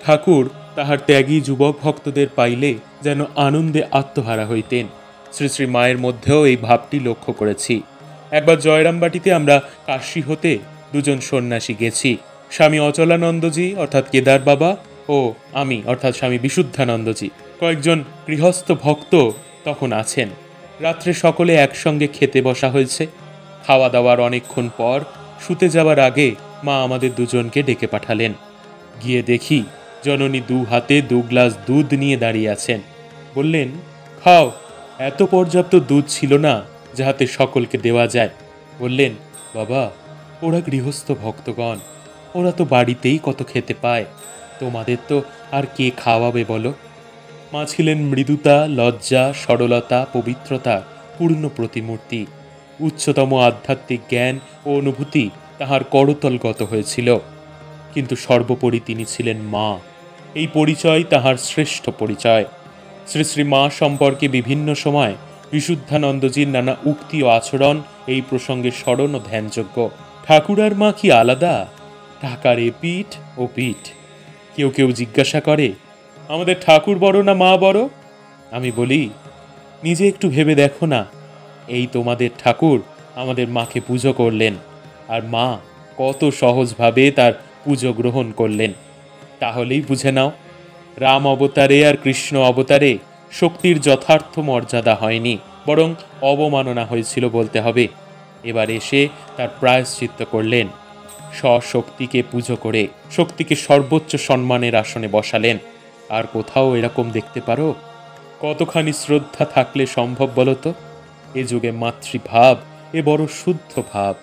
ঠাকুর তাহার ত্যাগী যুবক ভক্তদের পাইলে যেন আনন্দে আত্মহারা হইতেন। শ্রী শ্রী মায়ের মধ্যেও এই ভাবটি লক্ষ্য করেছি। একবার জয়রামবাটিতে আমরা কাশী হতে দুজন সন্ন্যাসী গেছি। স্বামী অচলানন্দজি অর্থাৎ কেদার বাবা ও আমি অর্থাৎ স্বামী বিশুদ্ধানন্দজি। কয়েকজন গৃহস্থ ভক্ত তখন আছেন। রাত্রে সকলে একসঙ্গে খেতে বসা হয়েছে। খাওয়া দাওয়ার অনেকক্ষণ পর শুতে যাওয়ার আগে মা আমাদের দুজনকে ডেকে পাঠালেন। গিয়ে দেখি জননী দু হাতে 2 গ্লাস দুধ নিয়ে দাঁড়িয়ে আছেন। বললেন, খাও। এত পর্যাপ্ত দুধ ছিল না যাহাতে সকলকে দেওয়া যায়। বললেন, বাবা, ওরা গৃহস্থ ভক্তগণ, ওরা তো বাড়িতেই কত খেতে পায়, তোমাদের তো আর কে খাওয়াবে বলো। মা ছিলেন মৃদুতা, লজ্জা, সরলতা, পবিত্রতা পূর্ণ প্রতিমূর্তি। উচ্চতম আধ্যাত্মিক জ্ঞান ও অনুভূতি তাহার করতলগত হয়েছিল। কিন্তু সর্বোপরি তিনি ছিলেন মা। এই পরিচয় তাহার শ্রেষ্ঠ পরিচয়। শ্রী শ্রী মা সম্পর্কে বিভিন্ন সময় বিশুদ্ধানন্দজির নানা উক্তি ও আচরণ এই প্রসঙ্গে স্মরণ ও ধ্যানযোগ্য। ঠাকুরার মা কি আলাদা? টাকার এ পিঠ ও পিঠ। কেউ কেউ জিজ্ঞাসা করে, আমাদের ঠাকুর বড় না মা বড়? আমি বলি, নিজে একটু ভেবে দেখো না। এই তোমাদের ঠাকুর আমাদের মাকে পুজো করলেন, আর মা কত সহজভাবে তার পুজো গ্রহণ করলেন। তাহলেই বুঝে নাও, রাম অবতারে আর কৃষ্ণ অবতারে শক্তির যথার্থ মর্যাদা হয়নি, বরং অবমাননা হয়েছিল বলতে হবে। এবার এসে তার প্রায়শ্চিত্ত করলেন। স্বশক্তিকে পুজো করে শক্তিকে সর্বোচ্চ সম্মানের আসনে বসালেন। আর কোথাও এরকম দেখতে পারো? কতখানি শ্রদ্ধা থাকলে সম্ভব বলতো? এ যুগে মাতৃভাব এ বড় শুদ্ধ ভাব।